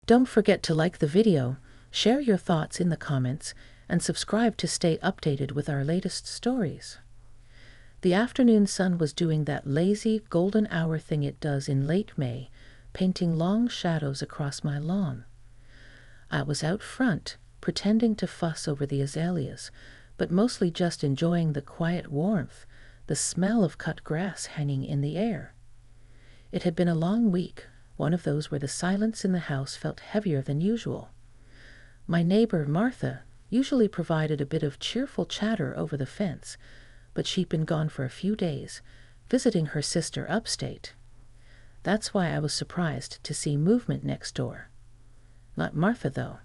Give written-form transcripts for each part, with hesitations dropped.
Don't forget to like the video, share your thoughts in the comments, and subscribe to stay updated with our latest stories. The afternoon sun was doing that lazy golden hour thing it does in late May, painting long shadows across my lawn. I was out front, pretending to fuss over the azaleas, but mostly just enjoying the quiet warmth, the smell of cut grass hanging in the air. It had been a long week, one of those where the silence in the house felt heavier than usual. My neighbor, Martha, usually provided a bit of cheerful chatter over the fence, but she'd been gone for a few days, visiting her sister upstate. That's why I was surprised to see movement next door. Not Martha, though.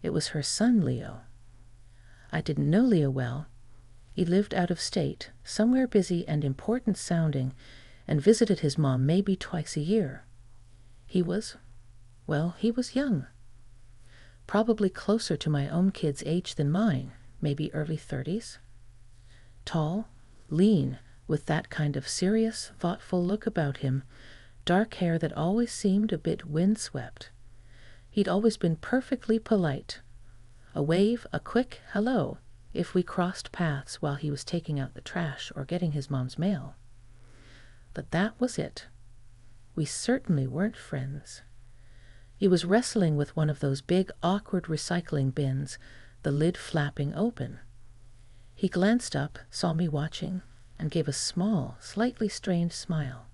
It was her son, Leo. I didn't know Leo well. He lived out of state, somewhere busy and important sounding, and visited his mom maybe twice a year. He was young. Probably closer to my own kid's age than mine, maybe early 30s. Tall, lean, with that kind of serious, thoughtful look about him, dark hair that always seemed a bit windswept. He'd always been perfectly polite. A wave, a quick hello, if we crossed paths while he was taking out the trash or getting his mom's mail. But that was it. We certainly weren't friends. He was wrestling with one of those big, awkward recycling bins, the lid flapping open. He glanced up, saw me watching, and gave a small, slightly strained smile.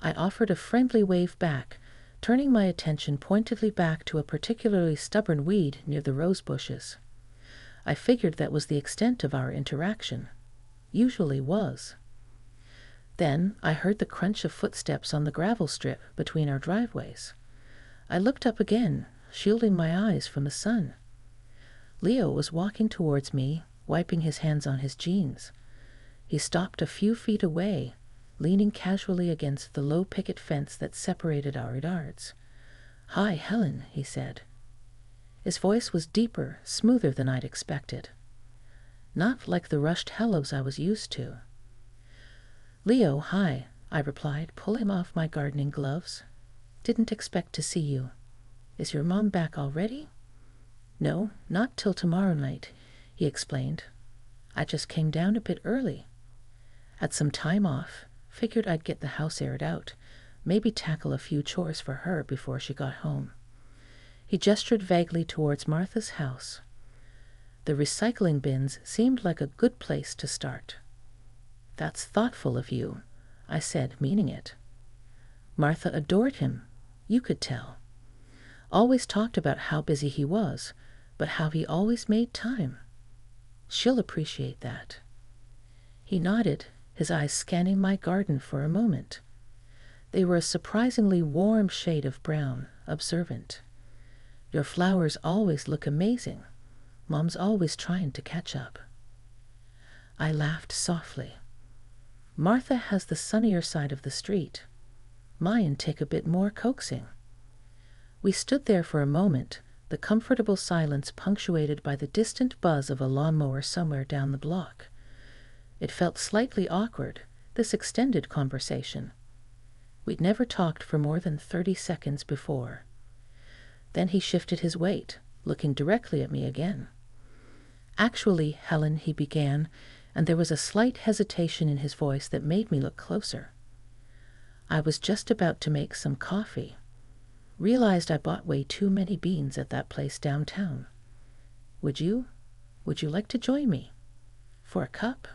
I offered a friendly wave back, turning my attention pointedly back to a particularly stubborn weed near the rose bushes. I figured that was the extent of our interaction. Usually was. Then I heard the crunch of footsteps on the gravel strip between our driveways. I looked up again, shielding my eyes from the sun. Leo was walking towards me, wiping his hands on his jeans. He stopped a few feet away, leaning casually against the low picket fence that separated our yards. "Hi, Helen," he said. His voice was deeper, smoother than I'd expected. Not like the rushed hellos I was used to. "Leo, hi," I replied, pulling off my gardening gloves. "Didn't expect to see you. Is your mom back already?" "No, not till tomorrow night," he explained. "I just came down a bit early. Had some time off, figured I'd get the house aired out, maybe tackle a few chores for her before she got home." He gestured vaguely towards Martha's house. The recycling bins seemed like a good place to start. "That's thoughtful of you," I said, meaning it. Martha adored him, you could tell. Always talked about how busy he was, but how he always made time. She'll appreciate that. He nodded, his eyes scanning my garden for a moment. They were a surprisingly warm shade of brown, observant. "Your flowers always look amazing. Mom's always trying to catch up." I laughed softly. Martha has the sunnier side of the street. Mine take a bit more coaxing. We stood there for a moment, the comfortable silence punctuated by the distant buzz of a lawnmower somewhere down the block. It felt slightly awkward, this extended conversation. We'd never talked for more than 30 seconds before. Then he shifted his weight, looking directly at me again. "Actually, Helen," he began, and there was a slight hesitation in his voice that made me look closer. "I was just about to make some coffee. Realized I bought way too many beans at that place downtown. Would you like to join me? For a cup?"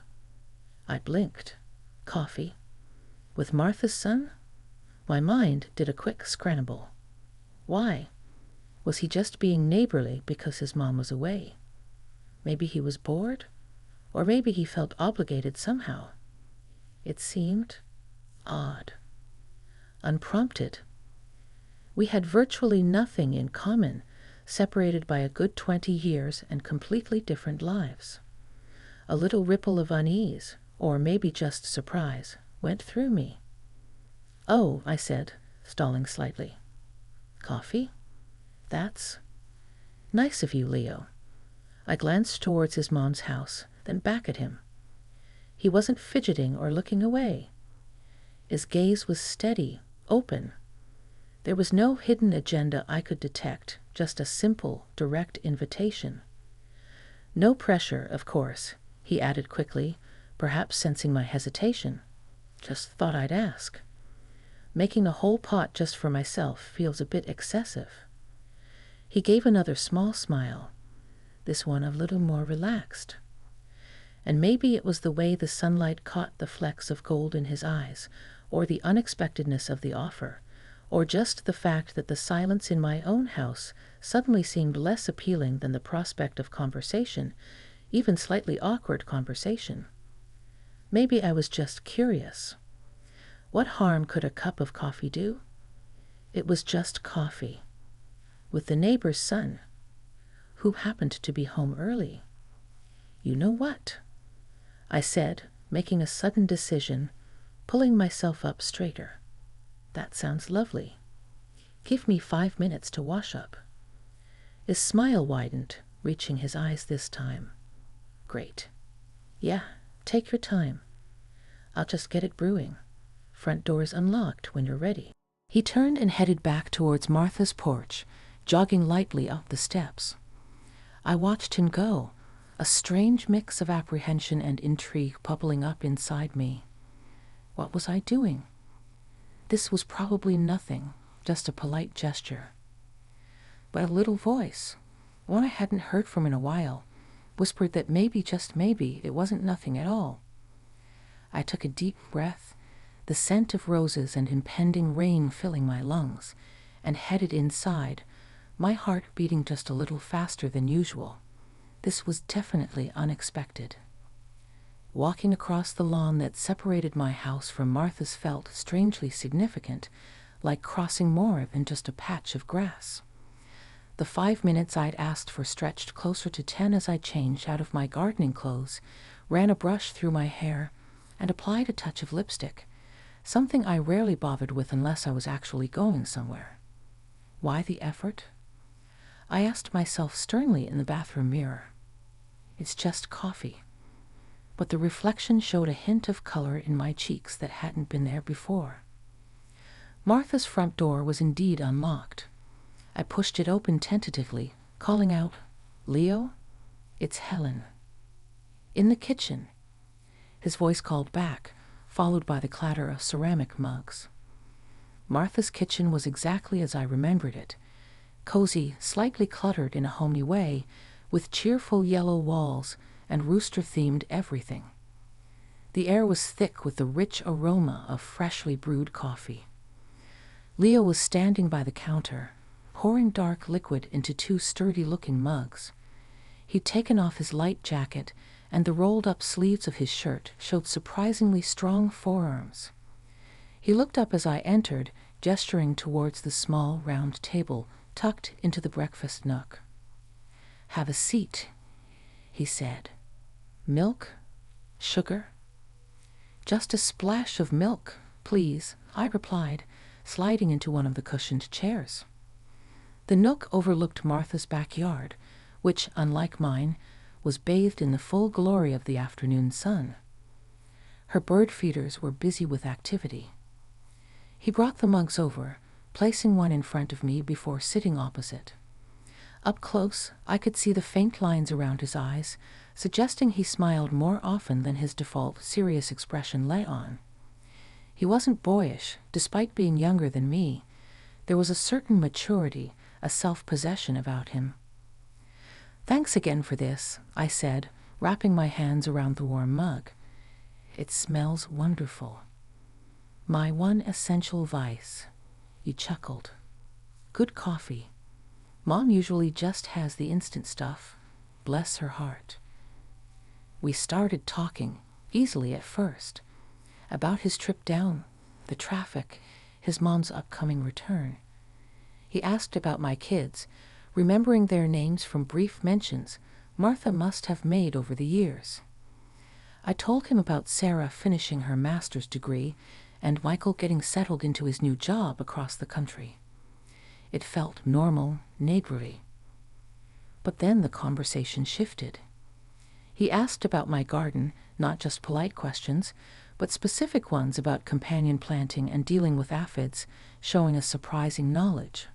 I blinked. Coffee? With Martha's son? My mind did a quick scramble. Why? Was he just being neighborly because his mom was away? Maybe he was bored? Or maybe he felt obligated somehow. It seemed odd. Unprompted. We had virtually nothing in common, separated by a good 20 years and completely different lives. A little ripple of unease, or maybe just surprise, went through me. "Oh," I said, stalling slightly. "Coffee? That's nice of you, Leo." I glanced towards his mom's house, then back at him. He wasn't fidgeting or looking away. His gaze was steady, open. There was no hidden agenda I could detect, just a simple, direct invitation. No pressure, of course, he added quickly, perhaps sensing my hesitation. Just thought I'd ask. Making a whole pot just for myself feels a bit excessive. He gave another small smile, this one a little more relaxed. And maybe it was the way the sunlight caught the flecks of gold in his eyes, or the unexpectedness of the offer, or just the fact that the silence in my own house suddenly seemed less appealing than the prospect of conversation, even slightly awkward conversation. Maybe I was just curious. What harm could a cup of coffee do? It was just coffee. With the neighbor's son, who happened to be home early. You know what? I said, making a sudden decision, pulling myself up straighter. That sounds lovely. Give me 5 minutes to wash up. His smile widened, reaching his eyes this time. Great. Yeah, take your time. I'll just get it brewing. Front door's unlocked when you're ready. He turned and headed back towards Martha's porch, jogging lightly up the steps. I watched him go, a strange mix of apprehension and intrigue bubbling up inside me. What was I doing? This was probably nothing, just a polite gesture. But a little voice, one I hadn't heard from in a while, whispered that maybe, just maybe, it wasn't nothing at all. I took a deep breath, the scent of roses and impending rain filling my lungs, and headed inside, my heart beating just a little faster than usual. This was definitely unexpected. Walking across the lawn that separated my house from Martha's felt strangely significant, like crossing more than just a patch of grass. The 5 minutes I'd asked for stretched closer to 10 as I changed out of my gardening clothes, ran a brush through my hair, and applied a touch of lipstick, something I rarely bothered with unless I was actually going somewhere. Why the effort? I asked myself sternly in the bathroom mirror. It's just coffee. But the reflection showed a hint of color in my cheeks that hadn't been there before. Martha's front door was indeed unlocked. I pushed it open tentatively, calling out, "Leo, it's Helen." In the kitchen. His voice called back, followed by the clatter of ceramic mugs. Martha's kitchen was exactly as I remembered it, cozy, slightly cluttered in a homey way, with cheerful yellow walls and rooster-themed everything. The air was thick with the rich aroma of freshly brewed coffee. Leo was standing by the counter, pouring dark liquid into 2 sturdy-looking mugs. He'd taken off his light jacket, and the rolled-up sleeves of his shirt showed surprisingly strong forearms. He looked up as I entered, gesturing towards the small, round table tucked into the breakfast nook. "Have a seat," he said. "Milk? Sugar?" "Just a splash of milk, please," I replied, sliding into one of the cushioned chairs. The nook overlooked Martha's backyard, which, unlike mine, was bathed in the full glory of the afternoon sun. Her bird feeders were busy with activity. He brought the mugs over, placing one in front of me before sitting opposite. Up close, I could see the faint lines around his eyes, suggesting he smiled more often than his default serious expression let on. He wasn't boyish, despite being younger than me. There was a certain maturity, a self-possession about him. "Thanks again for this," I said, wrapping my hands around the warm mug. "It smells wonderful." "My one essential vice," he chuckled. "Good coffee. Mom usually just has the instant stuff. Bless her heart." We started talking, easily at first, about his trip down, the traffic, his mom's upcoming return. He asked about my kids, remembering their names from brief mentions Martha must have made over the years. I told him about Sarah finishing her master's degree and Michael getting settled into his new job across the country. It felt normal, neighborly. But then the conversation shifted. He asked about my garden, not just polite questions, but specific ones about companion planting and dealing with aphids, showing a surprising knowledge.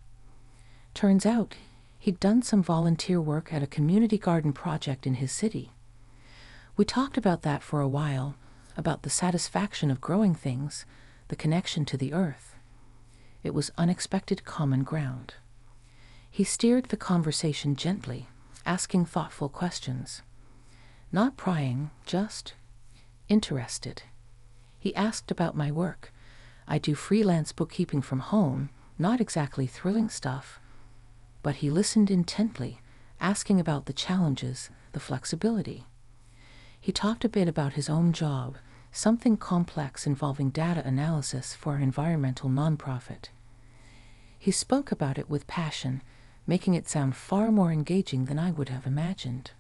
Turns out, he'd done some volunteer work at a community garden project in his city. We talked about that for a while, about the satisfaction of growing things, the connection to the earth. It was unexpected common ground. He steered the conversation gently, asking thoughtful questions. Not prying, just interested. He asked about my work. I do freelance bookkeeping from home, not exactly thrilling stuff. But he listened intently, asking about the challenges, the flexibility. He talked a bit about his own job, something complex involving data analysis for an environmental nonprofit. He spoke about it with passion, making it sound far more engaging than I would have imagined.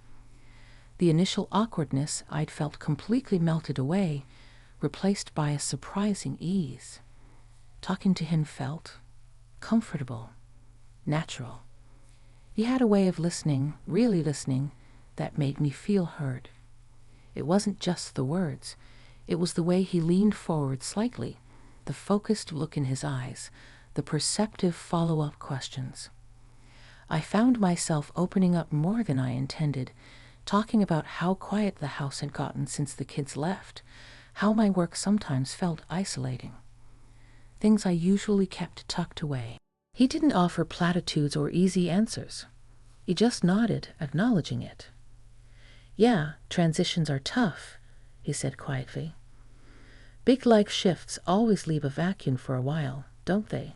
The initial awkwardness I'd felt completely melted away, replaced by a surprising ease. Talking to him felt comfortable, natural. He had a way of listening, really listening, that made me feel heard. It wasn't just the words. It was the way he leaned forward slightly, the focused look in his eyes, the perceptive follow-up questions. I found myself opening up more than I intended, talking about how quiet the house had gotten since the kids left, how my work sometimes felt isolating. Things I usually kept tucked away. He didn't offer platitudes or easy answers. He just nodded, acknowledging it. "Yeah, transitions are tough," he said quietly. "Big life shifts always leave a vacuum for a while, don't they?"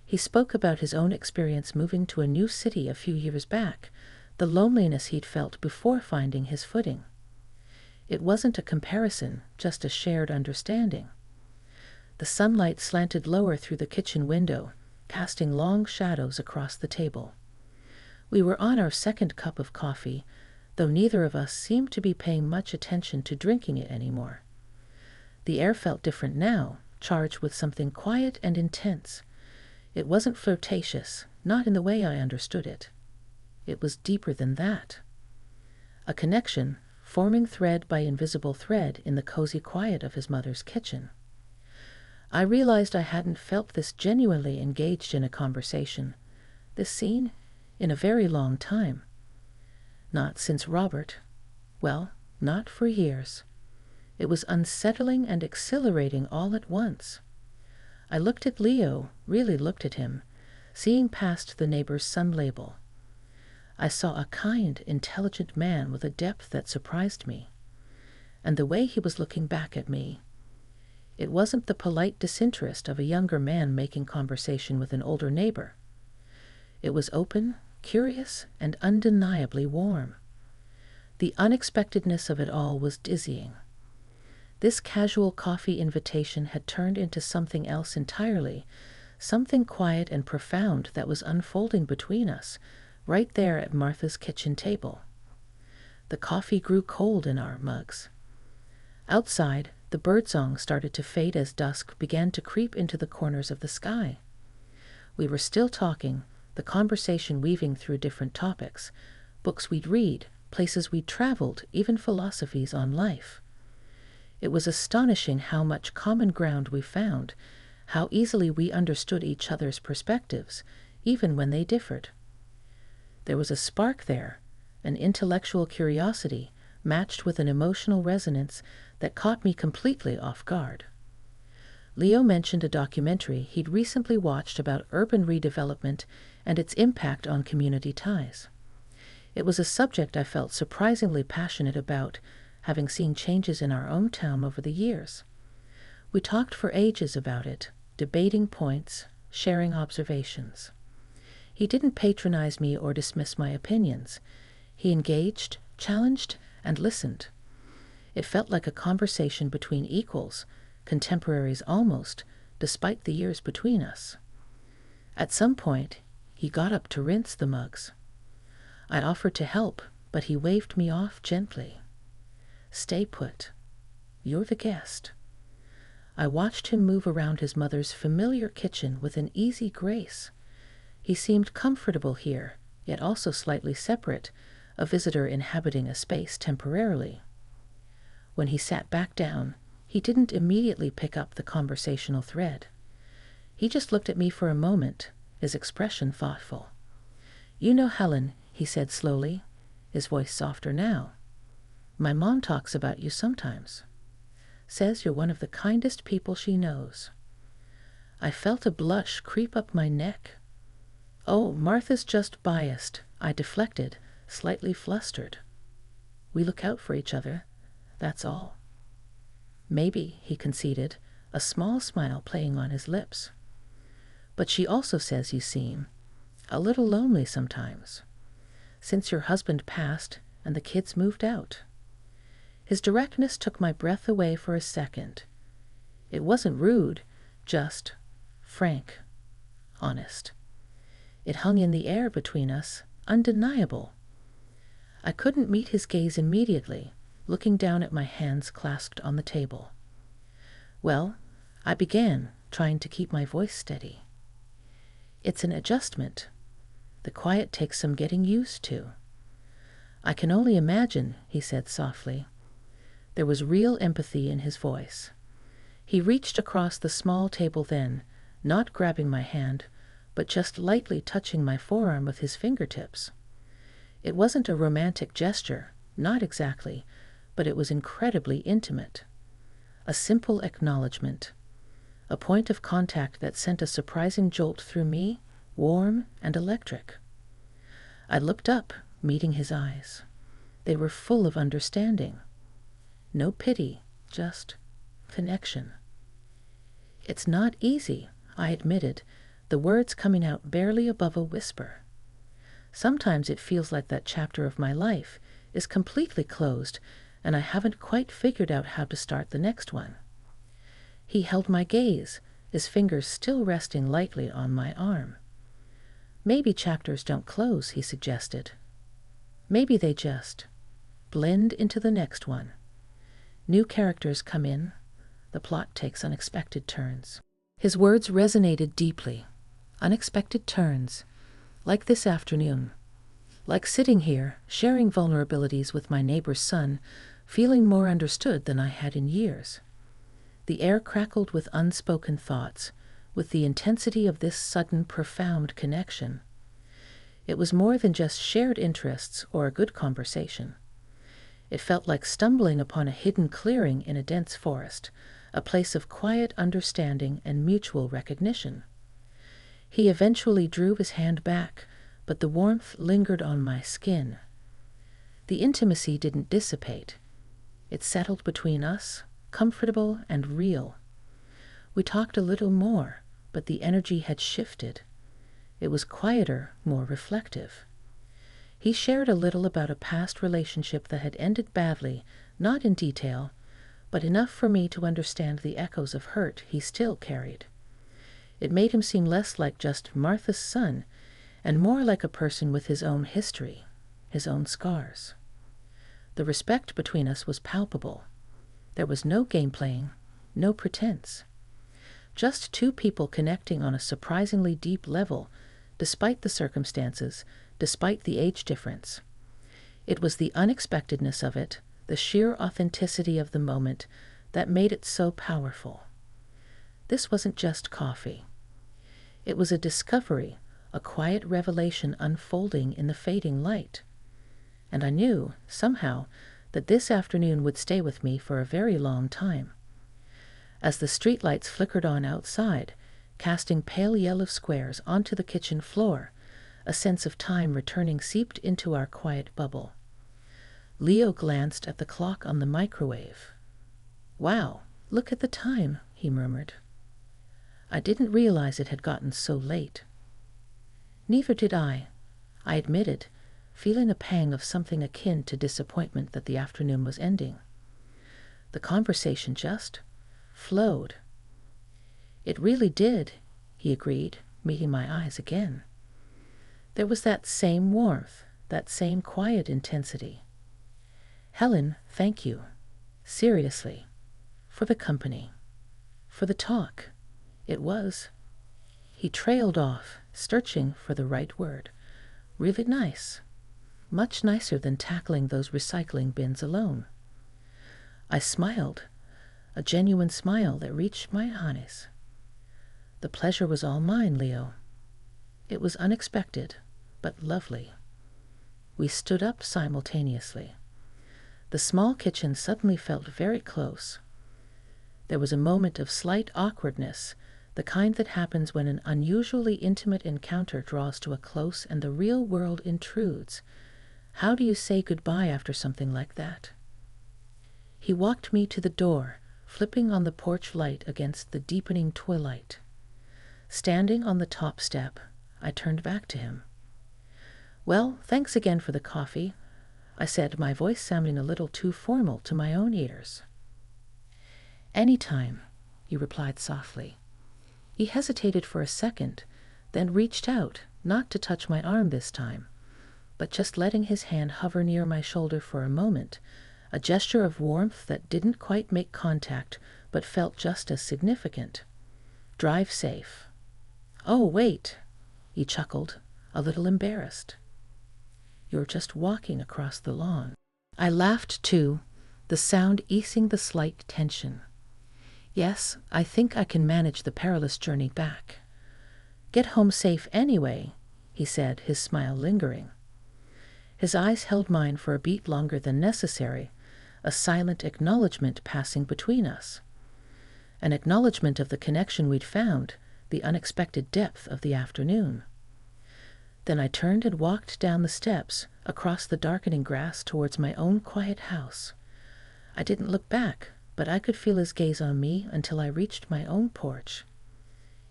He spoke about his own experience moving to a new city a few years back, the loneliness he'd felt before finding his footing. It wasn't a comparison, just a shared understanding. The sunlight slanted lower through the kitchen window, casting long shadows across the table. We were on our second cup of coffee, though neither of us seemed to be paying much attention to drinking it anymore. The air felt different now, charged with something quiet and intense. It wasn't flirtatious, not in the way I understood it. It was deeper than that. A connection, forming thread by invisible thread in the cozy quiet of his mother's kitchen. I realized I hadn't felt this genuinely engaged in a conversation, this scene, in a very long time. Not since Robert. Well, not for years. It was unsettling and exhilarating all at once. I looked at Leo, really looked at him, seeing past the neighbor's son label. I saw a kind, intelligent man with a depth that surprised me. And the way he was looking back at me, it wasn't the polite disinterest of a younger man making conversation with an older neighbor. It was open, curious, and undeniably warm. The unexpectedness of it all was dizzying. This casual coffee invitation had turned into something else entirely, something quiet and profound that was unfolding between us, right there at Martha's kitchen table. The coffee grew cold in our mugs. Outside, the birdsong started to fade as dusk began to creep into the corners of the sky. We were still talking, the conversation weaving through different topics, books we'd read, places we'd traveled, even philosophies on life. It was astonishing how much common ground we found, how easily we understood each other's perspectives, even when they differed. There was a spark there, an intellectual curiosity matched with an emotional resonance that caught me completely off guard. Leo mentioned a documentary he'd recently watched about urban redevelopment and its impact on community ties. It was a subject I felt surprisingly passionate about, having seen changes in our own town over the years. We talked for ages about it, debating points, sharing observations. He didn't patronize me or dismiss my opinions. He engaged, challenged, and listened. It felt like a conversation between equals, contemporaries almost, despite the years between us. At some point, he got up to rinse the mugs. I offered to help, but he waved me off gently. "Stay put. You're the guest." I watched him move around his mother's familiar kitchen with an easy grace. He seemed comfortable here, yet also slightly separate, a visitor inhabiting a space temporarily. When he sat back down, He didn't immediately pick up the conversational thread. He just looked at me for a moment, his expression thoughtful. "You know, Helen," he said slowly, his voice softer now, "my mom talks about you sometimes. Says you're one of the kindest people she knows." I felt a blush creep up my neck. "Oh, Martha's just biased," I deflected, slightly flustered. "We look out for each other, that's all." "Maybe," he conceded, a small smile playing on his lips. "But she also says you seem a little lonely sometimes, since your husband passed and the kids moved out." His directness took my breath away for a second. It wasn't rude, just frank, honest. It hung in the air between us, undeniable. I couldn't meet his gaze immediately, looking down at my hands clasped on the table. "Well," I began, trying to keep my voice steady. "It's an adjustment. The quiet takes some getting used to." "I can only imagine," he said softly. There was real empathy in his voice. He reached across the small table then, not grabbing my hand, but just lightly touching my forearm with his fingertips. It wasn't a romantic gesture, not exactly, but it was incredibly intimate. A simple acknowledgement. A point of contact that sent a surprising jolt through me, warm and electric. I looked up, meeting his eyes. They were full of understanding. No pity, just connection. "It's not easy," I admitted, the words coming out barely above a whisper. "Sometimes it feels like that chapter of my life is completely closed, and I haven't quite figured out how to start the next one." He held my gaze, his fingers still resting lightly on my arm. "Maybe chapters don't close," he suggested. "Maybe they just blend into the next one. New characters come in, the plot takes unexpected turns." His words resonated deeply. Unexpected turns, like this afternoon. Like sitting here, sharing vulnerabilities with my neighbor's son, feeling more understood than I had in years. The air crackled with unspoken thoughts, with the intensity of this sudden, profound connection. It was more than just shared interests or a good conversation. It felt like stumbling upon a hidden clearing in a dense forest, a place of quiet understanding and mutual recognition. He eventually drew his hand back, but the warmth lingered on my skin. The intimacy didn't dissipate. It settled between us, comfortable and real. We talked a little more, but the energy had shifted. It was quieter, more reflective. He shared a little about a past relationship that had ended badly, not in detail, but enough for me to understand the echoes of hurt he still carried. It made him seem less like just Martha's son, and more like a person with his own history, his own scars. The respect between us was palpable. There was no game-playing, no pretense. Just two people connecting on a surprisingly deep level, despite the circumstances, despite the age difference. It was the unexpectedness of it, the sheer authenticity of the moment, that made it so powerful. This wasn't just coffee. It was a discovery, a quiet revelation unfolding in the fading light. And I knew, somehow, that this afternoon would stay with me for a very long time. As the streetlights flickered on outside, casting pale yellow squares onto the kitchen floor, a sense of time returning seeped into our quiet bubble. Leo glanced at the clock on the microwave. "Wow, look at the time," he murmured. I didn't realize it had gotten so late. Neither did I admitted, feeling a pang of something akin to disappointment that the afternoon was ending. The conversation just flowed. "It really did," he agreed, meeting my eyes again. There was that same warmth, that same quiet intensity. "Helen, thank you. Seriously. For the company. For the talk. It was—" He trailed off, searching for the right word. "Really nice. Much nicer than tackling those recycling bins alone." I smiled, a genuine smile that reached my eyes. The pleasure was all mine, Leo. It was unexpected, but lovely. We stood up simultaneously. The small kitchen suddenly felt very close. There was a moment of slight awkwardness, the kind that happens when an unusually intimate encounter draws to a close and the real world intrudes. How do you say goodbye after something like that? He walked me to the door, flipping on the porch light against the deepening twilight. Standing on the top step, I turned back to him. "Well, thanks again for the coffee," I said, my voice sounding a little too formal to my own ears. "Anytime," he replied softly. He hesitated for a second, then reached out, not to touch my arm this time, but just letting his hand hover near my shoulder for a moment, a gesture of warmth that didn't quite make contact but felt just as significant. "Drive safe." "Oh, wait," he chuckled, a little embarrassed. "You're just walking across the lawn." I laughed too, the sound easing the slight tension. "Yes, I think I can manage the perilous journey back." "Get home safe anyway," he said, his smile lingering. His eyes held mine for a beat longer than necessary, a silent acknowledgement passing between us. An acknowledgement of the connection we'd found, the unexpected depth of the afternoon. Then I turned and walked down the steps, across the darkening grass towards my own quiet house. I didn't look back, but I could feel his gaze on me until I reached my own porch.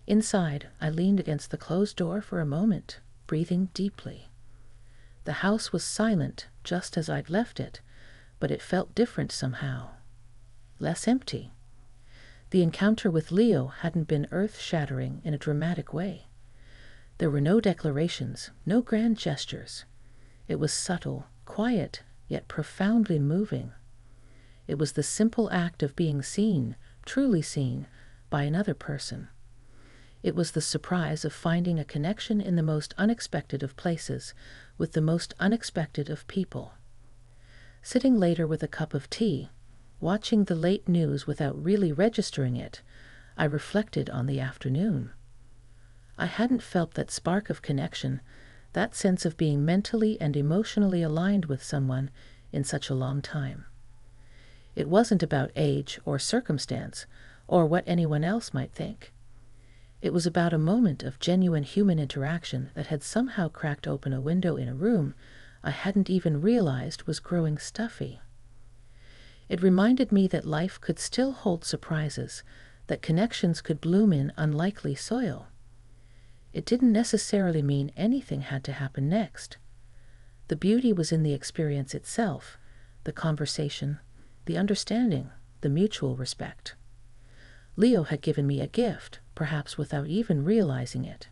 Inside, I leaned against the closed door for a moment, breathing deeply. The house was silent, just as I'd left it, but it felt different somehow. Less empty. The encounter with Leo hadn't been earth-shattering in a dramatic way. There were no declarations, no grand gestures. It was subtle, quiet, yet profoundly moving. It was the simple act of being seen, truly seen, by another person. It was the surprise of finding a connection in the most unexpected of places, with the most unexpected of people. Sitting later with a cup of tea, watching the late news without really registering it, I reflected on the afternoon. I hadn't felt that spark of connection, that sense of being mentally and emotionally aligned with someone in such a long time. It wasn't about age or circumstance, or what anyone else might think. It was about a moment of genuine human interaction that had somehow cracked open a window in a room I hadn't even realized was growing stuffy. It reminded me that life could still hold surprises, that connections could bloom in unlikely soil. It didn't necessarily mean anything had to happen next. The beauty was in the experience itself, the conversation, the understanding, the mutual respect. Leo had given me a gift, perhaps without even realizing it.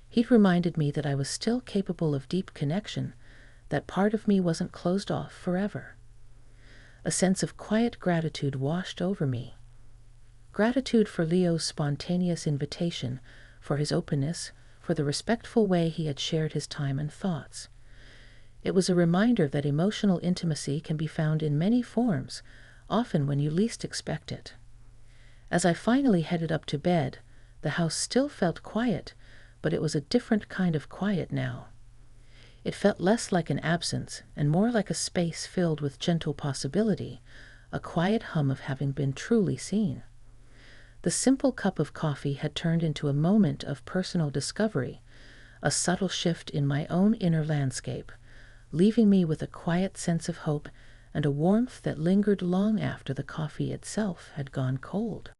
He'd reminded me that I was still capable of deep connection, that part of me wasn't closed off forever. A sense of quiet gratitude washed over me. Gratitude for Leo's spontaneous invitation, for his openness, for the respectful way he had shared his time and thoughts. It was a reminder that emotional intimacy can be found in many forms, often when you least expect it. As I finally headed up to bed, the house still felt quiet, but it was a different kind of quiet now. It felt less like an absence and more like a space filled with gentle possibility, a quiet hum of having been truly seen. The simple cup of coffee had turned into a moment of personal discovery, a subtle shift in my own inner landscape, leaving me with a quiet sense of hope and a warmth that lingered long after the coffee itself had gone cold.